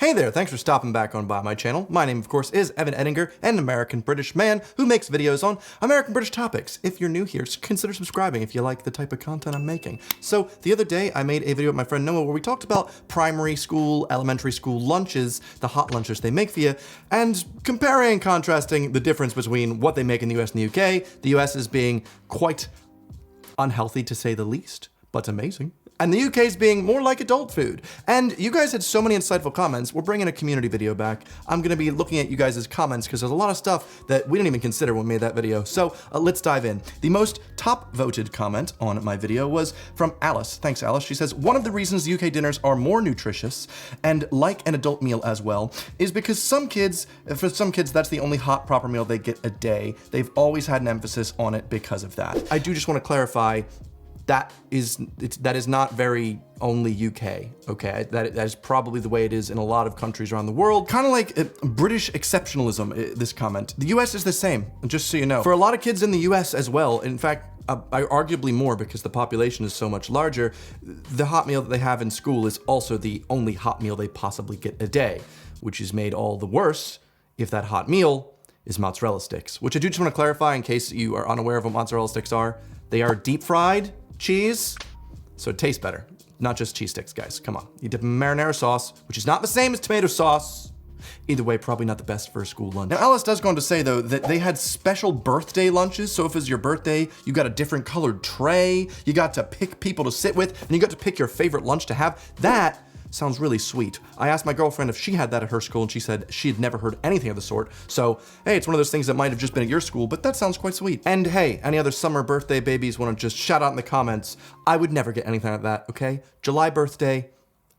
Hey there, thanks for stopping back on by my channel. My name, of course, is Evan Edinger, an American-British man who makes videos on American-British topics. If you're new here, consider subscribing if you like the type of content I'm making. So, the other day, I made a video with my friend Noah where we talked about primary school, elementary school lunches, the hot lunches they make for you, and comparing and contrasting the difference between what they make in the US and the UK. The US is being quite unhealthy, to say the least, but amazing. And the UK's being more like adult food. And you guys had so many insightful comments. We're bringing a community video back. I'm gonna be looking at you guys' comments because there's a lot of stuff that we didn't even consider when we made that video. So let's dive in. The most top voted comment on my video was from Alice. Thanks, Alice. She says, one of the reasons UK dinners are more nutritious and like an adult meal as well is because for some kids, that's the only hot proper meal they get a day. They've always had an emphasis on it because of that. I do just want to clarify, that is not very only UK, okay? That is probably the way it is in a lot of countries around the world. Kind of like British exceptionalism, this comment. The US is the same, just so you know. For a lot of kids in the US as well, in fact, arguably more because the population is so much larger, the hot meal that they have in school is also the only hot meal they possibly get a day, which is made all the worse if that hot meal is mozzarella sticks, which I do just want to clarify in case you are unaware of what mozzarella sticks are. They are deep fried cheese, so it tastes better. Not just cheese sticks, guys, come on. You dip them in marinara sauce, which is not the same as tomato sauce. Either way, probably not the best for a school lunch. Now, Alice does go on to say, though, that they had special birthday lunches, so if it's your birthday, you got a different colored tray, you got to pick people to sit with, and you got to pick your favorite lunch to have. That sounds really sweet. I asked my girlfriend if she had that at her school, and she said she had never heard anything of the sort. So, hey, it's one of those things that might have just been at your school, but that sounds quite sweet. And hey, any other summer birthday babies want to just shout out in the comments, I would never get anything like that, okay? July birthday,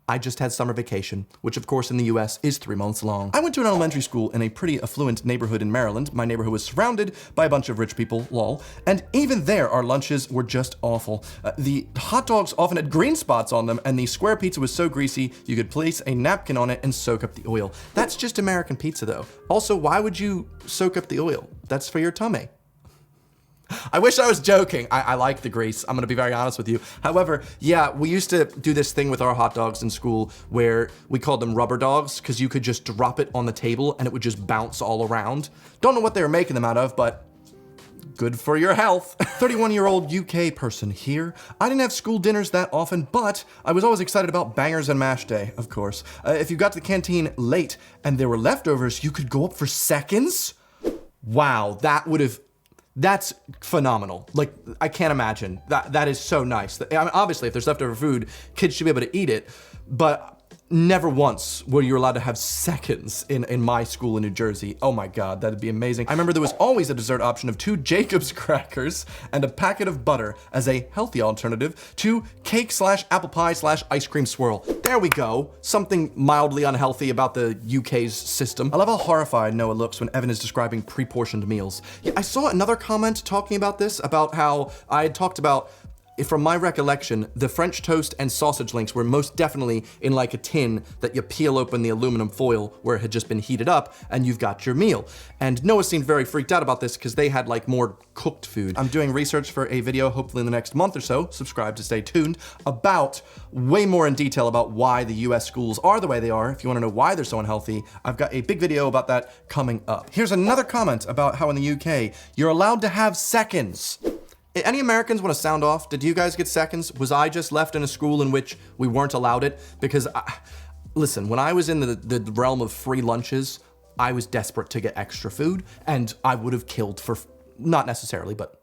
I just had summer vacation, which of course in the US is 3 months long. I went to an elementary school in a pretty affluent neighborhood in Maryland. My neighborhood was surrounded by a bunch of rich people, lol. And even there, our lunches were just awful. The hot dogs often had green spots on them, and the square pizza was so greasy, you could place a napkin on it and soak up the oil. That's just American pizza though. Also, why would you soak up the oil? That's for your tummy. I wish I was joking. I like the grease. I'm gonna be very honest with you. However, yeah, we used to do this thing with our hot dogs in school where we called them rubber dogs because you could just drop it on the table and it would just bounce all around. Don't know what they were making them out of, but good for your health. 31-year-old UK person here. I didn't have school dinners that often, but I was always excited about bangers and mash day, of course. If you got to the canteen late and there were leftovers, you could go up for seconds. Wow, that's phenomenal. Like, I can't imagine. That is so nice. I mean, obviously, if there's leftover food, kids should be able to eat it, but never once were you allowed to have seconds in my school in New Jersey. Oh my God, that'd be amazing. I remember there was always a dessert option of 2 Jacob's crackers and a packet of butter as a healthy alternative to cake/apple pie/ice cream swirl. There we go. Something mildly unhealthy about the UK's system. I love how horrified Noah looks when Evan is describing pre-portioned meals. Yeah, I saw another comment talking about this, about how I had talked about, from my recollection, the French toast and sausage links were most definitely in like a tin that you peel open the aluminum foil where it had just been heated up and you've got your meal. And Noah seemed very freaked out about this because they had like more cooked food. I'm doing research for a video, hopefully in the next month or so, subscribe to stay tuned, about way more in detail about why the US schools are the way they are. If you want to know why they're so unhealthy, I've got a big video about that coming up. Here's another comment about how in the UK, you're allowed to have seconds. Any Americans want to sound off? Did you guys get seconds? Was I just left in a school in which we weren't allowed it? Because, listen, when I was in the realm of free lunches, I was desperate to get extra food, and I would have killed for, not necessarily, but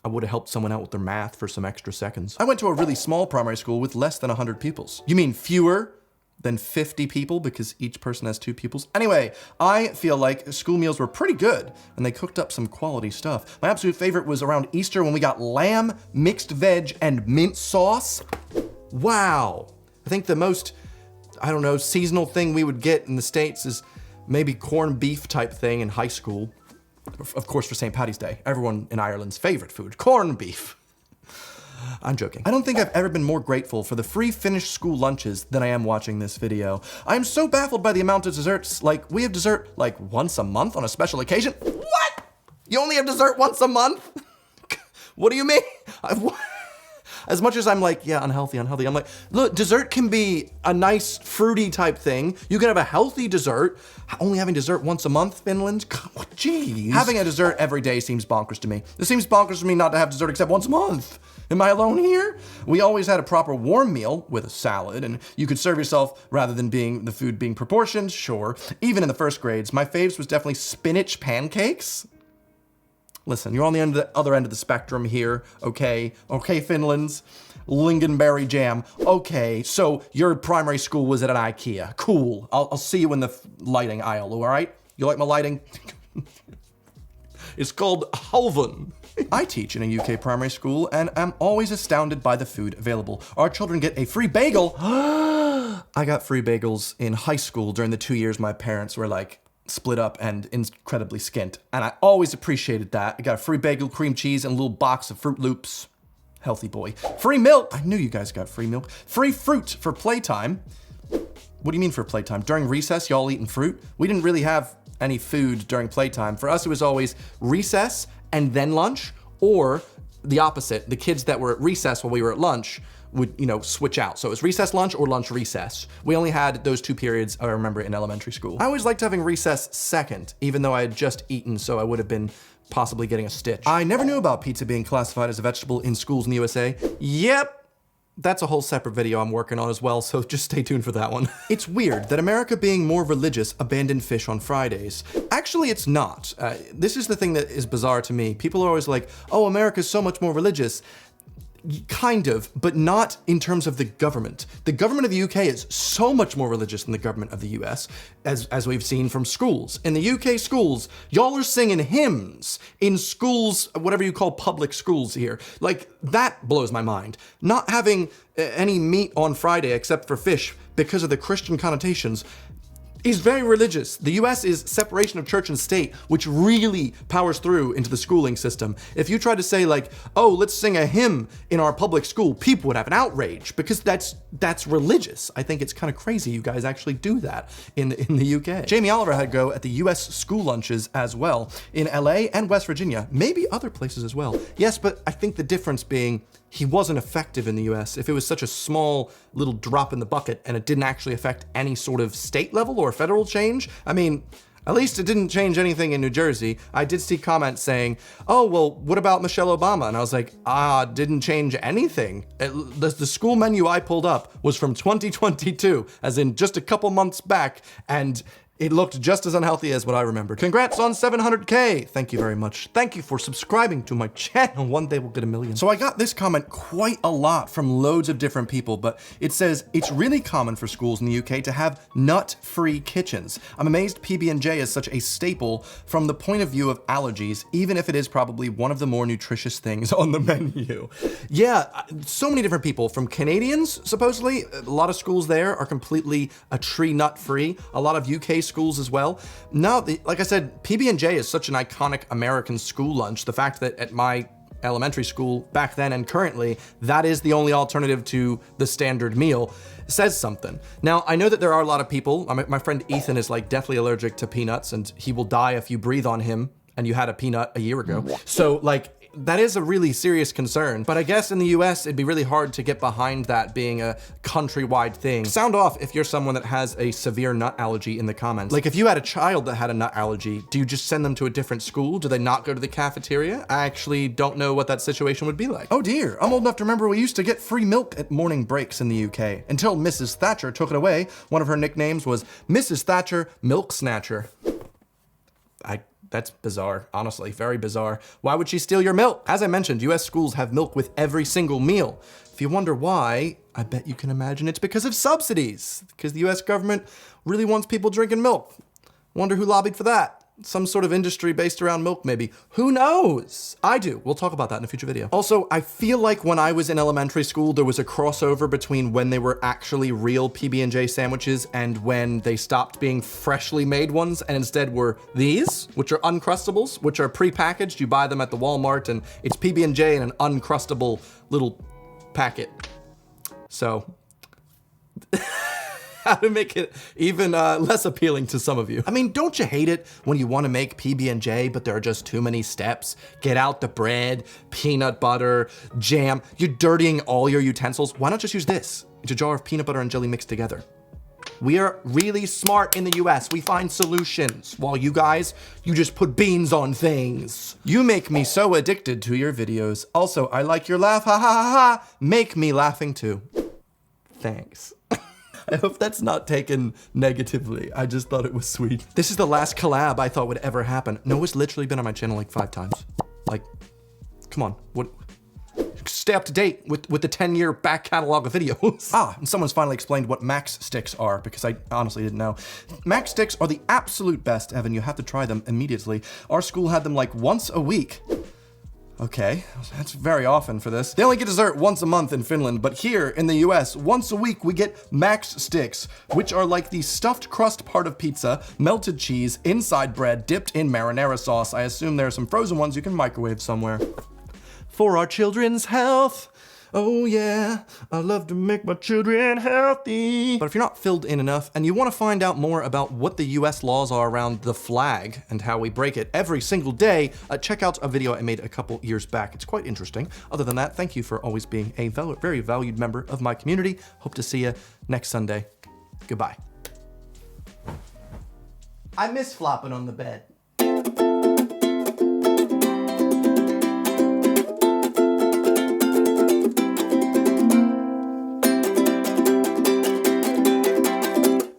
I would have helped someone out with their math for some extra seconds. I went to a really small primary school with less than 100 pupils. You mean fewer than 50 people because each person has 2 pupils? Anyway, I feel like school meals were pretty good and they cooked up some quality stuff. My absolute favorite was around Easter when we got lamb, mixed veg, and mint sauce. Wow. I think the most, I don't know, seasonal thing we would get in the States is maybe corned beef type thing in high school. Of course, for St. Paddy's Day, everyone in Ireland's favorite food, corned beef. I'm joking. I don't think I've ever been more grateful for the free Finnish school lunches than I am watching this video. I am so baffled by the amount of desserts. Like, we have dessert like once a month on a special occasion. What? You only have dessert once a month? What do you mean? As much as I'm like, yeah, unhealthy, I'm like, look, dessert can be a nice fruity type thing. You can have a healthy dessert. Only having dessert once a month, Finland? Jeez. Having a dessert every day seems bonkers to me. It seems bonkers to me not to have dessert except once a month. Am I alone here? We always had a proper warm meal with a salad, and you could serve yourself rather than the food being proportioned, sure. Even in the first grades, my faves was definitely spinach pancakes. Listen, you're on the other end of the spectrum here, okay? Okay, Finland's lingonberry jam. Okay, so your primary school was at an IKEA. Cool. I'll see you in the lighting aisle, all right? You like my lighting? It's called Halvan. I teach in a UK primary school and am always astounded by the food available. Our children get a free bagel. I got free bagels in high school during the 2 years my parents were like split up and incredibly skint. And I always appreciated that. I got a free bagel, cream cheese, and a little box of Fruit Loops. Healthy boy. Free milk. I knew you guys got free milk. Free fruit for playtime. What do you mean for playtime? During recess, y'all eating fruit? We didn't really have any food during playtime. For us, it was always recess and then lunch, or the opposite. The kids that were at recess while we were at lunch would, switch out. So it was recess lunch or lunch recess. We only had those 2 periods, I remember, in elementary school. I always liked having recess second, even though I had just eaten, so I would have been possibly getting a stitch. I never knew about pizza being classified as a vegetable in schools in the USA. Yep. That's a whole separate video I'm working on as well, so just stay tuned for that one. It's weird that America, being more religious, abandoned fish on Fridays. Actually, it's not. This is the thing that is bizarre to me. People are always like, oh, America's so much more religious. Kind of, but not in terms of the government. The government of the UK is so much more religious than the government of the US, as we've seen from schools. In the UK schools, y'all are singing hymns in schools, whatever you call public schools here. Like, that blows my mind. Not having any meat on Friday except for fish because of the Christian connotations is very religious. The US is separation of church and state, which really powers through into the schooling system. If you try to say like, oh, let's sing a hymn in our public school, people would have an outrage because that's religious. I think it's kind of crazy you guys actually do that in the UK. Jamie Oliver had a go at the US school lunches as well in LA and West Virginia, maybe other places as well. Yes, but I think the difference being he wasn't effective in the US. If it was such a small little drop in the bucket and it didn't actually affect any sort of state level or federal change, I mean, at least it didn't change anything in New Jersey. I did see comments saying, oh, well, what about Michelle Obama? And I was like, didn't change anything. The school menu I pulled up was from 2022, as in just a couple months back, and it looked just as unhealthy as what I remembered. Congrats on 700K. Thank you very much. Thank you for subscribing to my channel. One day we'll get 1 million. So I got this comment quite a lot from loads of different people, but it says, it's really common for schools in the UK to have nut-free kitchens. I'm amazed PB&J is such a staple from the point of view of allergies, even if it is probably one of the more nutritious things on the menu. Yeah, so many different people. From Canadians, supposedly, a lot of schools there are completely tree nut-free. A lot of UK schools as well. No, like I said, PB&J is such an iconic American school lunch. The fact that at my elementary school back then and currently, that is the only alternative to the standard meal says something. Now, I know that there are a lot of people, my friend Ethan is like deathly allergic to peanuts and he will die if you breathe on him and you had a peanut a year ago. So like, that is a really serious concern, but I guess in the US, it'd be really hard to get behind that being a countrywide thing. Sound off if you're someone that has a severe nut allergy in the comments. Like if you had a child that had a nut allergy, do you just send them to a different school? Do they not go to the cafeteria? I actually don't know what that situation would be like. Oh dear, I'm old enough to remember we used to get free milk at morning breaks in the UK, until Mrs. Thatcher took it away. One of her nicknames was Mrs. Thatcher Milk Snatcher. That's bizarre, honestly, very bizarre. Why would she steal your milk? As I mentioned, US schools have milk with every single meal. If you wonder why, I bet you can imagine it's because of subsidies, because the US government really wants people drinking milk. Wonder who lobbied for that? Some sort of industry based around milk, maybe. Who knows? I do. We'll talk about that in a future video. Also, I feel like when I was in elementary school, there was a crossover between when they were actually real PB&J sandwiches and when they stopped being freshly made ones and instead were these, which are Uncrustables, which are pre-packaged. You buy them at the Walmart and it's PB&J in an uncrustable little packet. So... how to make it even less appealing to some of you. I mean, don't you hate it when you want to make PB&J, but there are just too many steps? Get out the bread, peanut butter, jam. You're dirtying all your utensils. Why not just use this? It's a jar of peanut butter and jelly mixed together. We are really smart in the US. We find solutions. While you guys, you just put beans on things. You make me so addicted to your videos. Also, I like your laugh, ha ha ha ha. Make me laughing too. Thanks. I hope that's not taken negatively. I just thought it was sweet. This is the last collab I thought would ever happen. Noah's literally been on my channel like 5 times. Like, come on, what? Stay up to date with the 10-year back catalog of videos. And someone's finally explained what Max Sticks are, because I honestly didn't know. Max Sticks are the absolute best, Evan. You have to try them immediately. Our school had them like once a week. Okay, that's very often for this. They only get dessert once a month in Finland, but here in the US, once a week we get Max Sticks, which are like the stuffed crust part of pizza, melted cheese, inside bread, dipped in marinara sauce. I assume there are some frozen ones you can microwave somewhere. For our children's health. Oh yeah, I love to make my children healthy. But if you're not filled in enough and you want to find out more about what the US laws are around the flag and how we break it every single day, check out a video I made a couple years back. It's quite interesting. Other than that, thank you for always being a very valued member of my community. Hope to see you next Sunday. Goodbye. I miss flopping on the bed.